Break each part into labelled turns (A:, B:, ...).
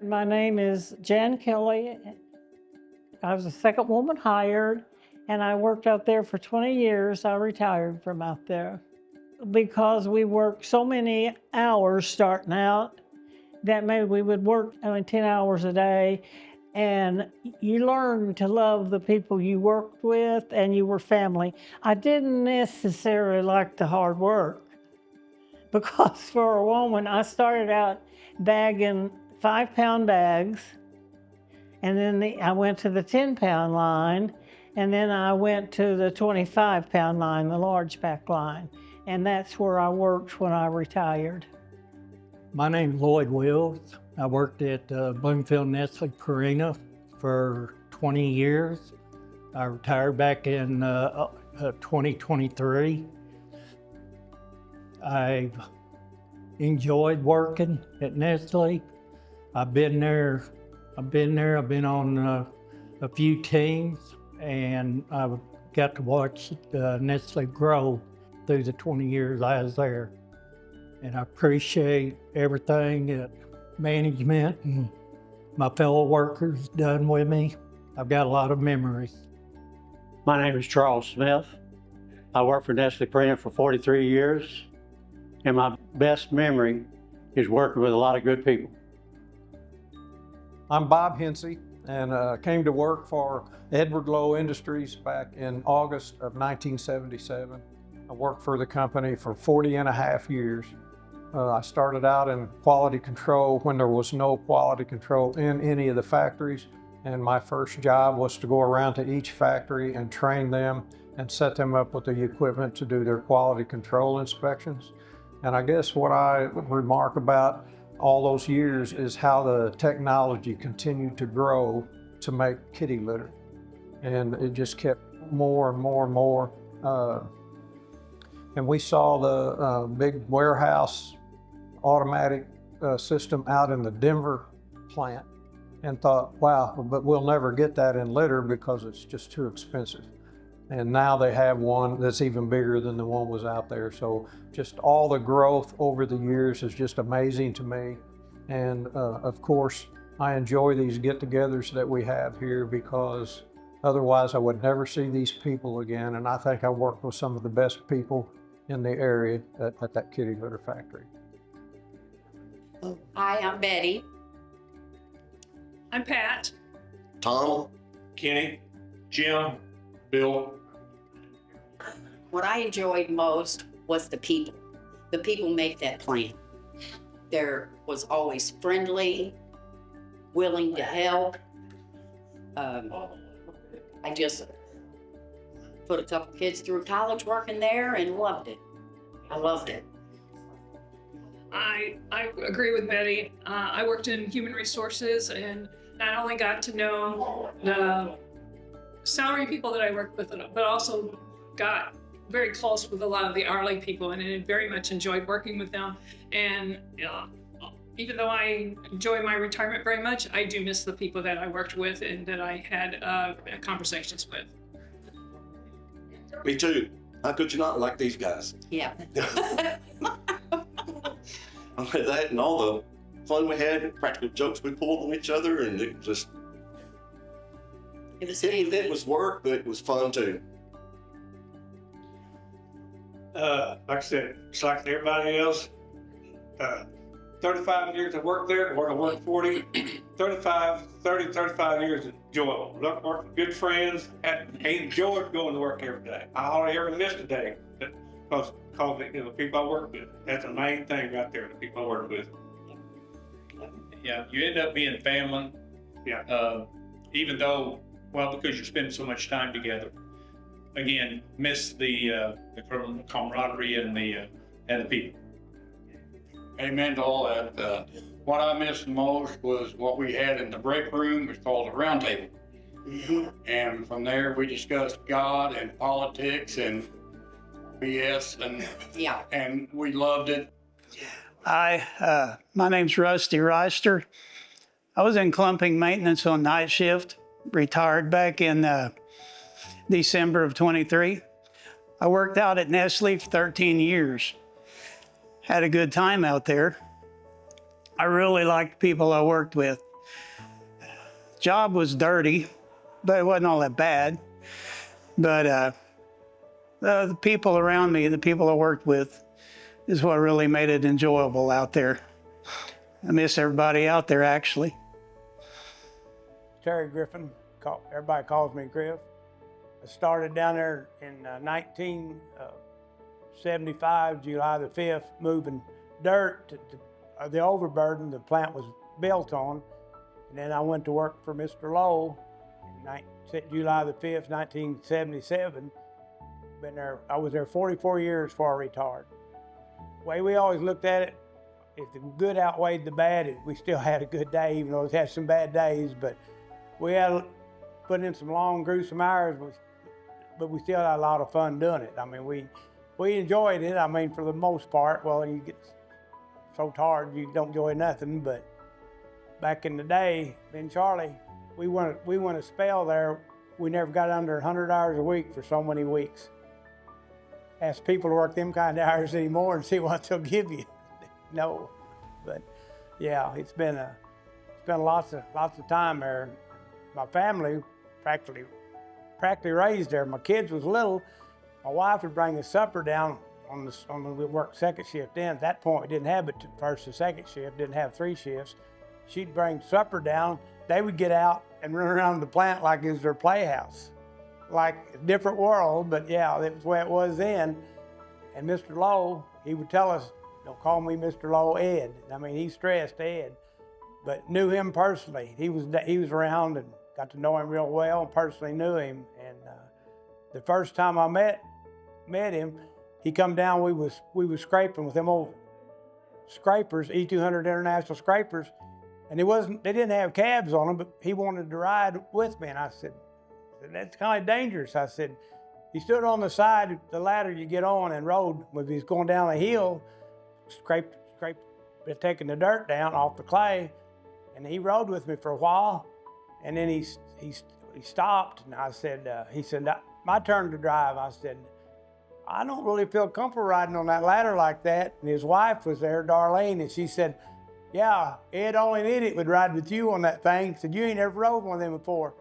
A: My name is Jan Kelly. I was the second woman hired, and I worked out there for 20 years. I retired from out there because we worked so many hours starting out that maybe we would work 10 hours a day, and you learn to love the people you worked with and you were family. I didn't necessarily like the hard work because for a woman, I started out bagging 5-pound bags, and then I went to the 10-pound line, and then I went to the 25-pound line, the large pack line, and that's where I worked when I retired.
B: My name's Lloyd Wills. I worked at Bloomfield, Nestle, Purina for 20 years. I retired back in 2023. I've enjoyed working at Nestle. I've been on a few teams, and I've got to watch Nestle grow through the 20 years I was there. And I appreciate everything that management and my fellow workers done with me. I've got a lot of memories.
C: My name is Charles Smith. I worked for Nestle Purina for 43 years, and my best memory is working with a lot of good people.
D: I'm Bob Hensey, and came to work for Edward Lowe Industries back in August of 1977. I worked for the company for 40 and a half years. I started out in quality control when there was no quality control in any of the factories, and my first job was to go around to each factory and train them and set them up with the equipment to do their quality control inspections. And I guess what I remark about all those years is how the technology continued to grow to make kitty litter. And it just kept more and more and more. And we saw the big warehouse automatic system out in the Denver plant and thought, wow, but we'll never get that in litter because it's just too expensive. And now they have one that's even bigger than the one was out there. So just all the growth over the years is just amazing to me. And of course, I enjoy these get-togethers that we have here because otherwise I would never see these people again. And I think I work with some of the best people in the area at that kitty litter factory.
E: Hi, I'm Betty.
F: I'm Pat.
G: Tom,
H: Kenny, Jim, Bill.
E: What I enjoyed most was the people. The people make that plant. There was always friendly, willing to help. I just put a couple kids through college working there and loved it. I loved it.
F: I agree with Betty. I worked in human resources and not only got to know the salary people that I worked with, but also got very close with a lot of the hourly people, and I very much enjoyed working with them. And even though I enjoy my retirement very much, I do miss the people that I worked with and that I had conversations with.
G: me too. How could you not like these guys?
E: Yeah.
G: That and all the fun we had, and practical jokes we pulled on each other, and it just it was work, but it was fun too.
H: Like I said, just like everybody else, 35 years I worked there, or I worked 40, 35 years enjoyable. Worked with good friends, enjoyed going to work every day. I hardly ever missed a day because the people I work with. That's the main thing right there, the people I work with.
I: Yeah, you end up being family.
H: Yeah.
I: Even though, well, because you're spending so much time together. Again, miss the camaraderie and the people.
J: Amen to all that. What I missed the most was what we had in the break room. It's called the round table.
G: Mm-hmm.
J: And from there we discussed God and politics and BS, and we loved it.
K: Hi, my name's Rusty Reister. I was in clumping maintenance on night shift, retired back in December of 23. I worked out at Nestle for 13 years. Had a good time out there. I really liked the people I worked with. Job was dirty, but it wasn't all that bad. But the people around me, the people I worked with, is what really made it enjoyable out there. I miss everybody out there, actually.
L: Terry Griffin, everybody calls me Griff. I started down there in 1975, July the 5th, moving dirt to the overburden the plant was built on. And then I went to work for Mr. Lowe in July the 5th, 1977. I was there 44 years before I retired. The way we always looked at it, if the good outweighed the bad, we still had a good day, even though we had some bad days. But we had put in some long, gruesome hours, but we still had a lot of fun doing it. I mean, we enjoyed it. I mean, for the most part. Well, you get so tired you don't enjoy nothing. But back in the day, me and Charlie, we went a spell there. We never got under 100 hours a week for so many weeks. Ask people to work them kind of hours anymore and see what they'll give you. No, but yeah, it's been lots of time there. My family practically raised there. My kids was little. My wife would bring us supper down we worked second shift then. At that point, we didn't have it first and second shift, didn't have 3 shifts. She'd bring supper down. They would get out and run around the plant like it was their playhouse. Like a different world, but yeah, that was the way it was then. And Mr. Lowe, he would tell us, don't call me Mr. Lowe, Ed. I mean, he stressed Ed, but knew him personally. He was around and got to know him real well and personally knew him. And the first time I met him, he come down, we was scraping with them old scrapers, E200 International scrapers, and they didn't have cabs on them, but he wanted to ride with me. And I said, that's kind of dangerous. I said, he stood on the side, the ladder you get on and rode, when he was going down a hill, scraped, taking the dirt down off the clay, and he rode with me for a while, and then he stopped, and I said, he said, my turn to drive. I said, I don't really feel comfortable riding on that ladder like that. And his wife was there, Darlene, and she said, yeah, Ed, only an idiot would ride with you on that thing. He said, you ain't ever rode one of them before.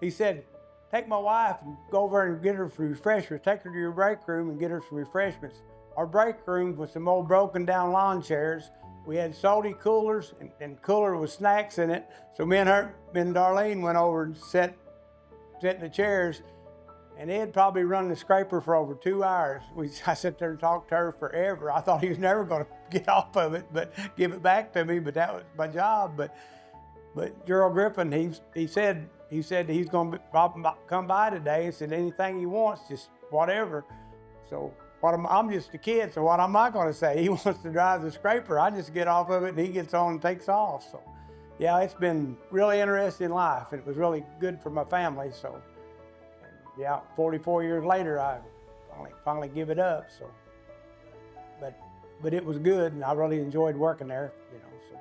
L: He said, take my wife and go over and get her some refreshments. Take her to your break room and get her some refreshments. Our break room was some old broken down lawn chairs. We had salty coolers and cooler with snacks in it. So me and Darlene went over and sat in the chairs, and Ed probably run the scraper for over 2 hours. I sat there and talked to her forever. I thought he was never going to get off of it, but give it back to me, but that was my job. But Gerald Griffin, he said he's going to come by today and said anything he wants, just whatever. So I'm just a kid, so what am I going to say? He wants to drive the scraper. I just get off of it and he gets on and takes off. So yeah, it's been really interesting life, and it was really good for my family. So yeah, 44 years later, I finally give it up. So, but it was good, and I really enjoyed working there. So.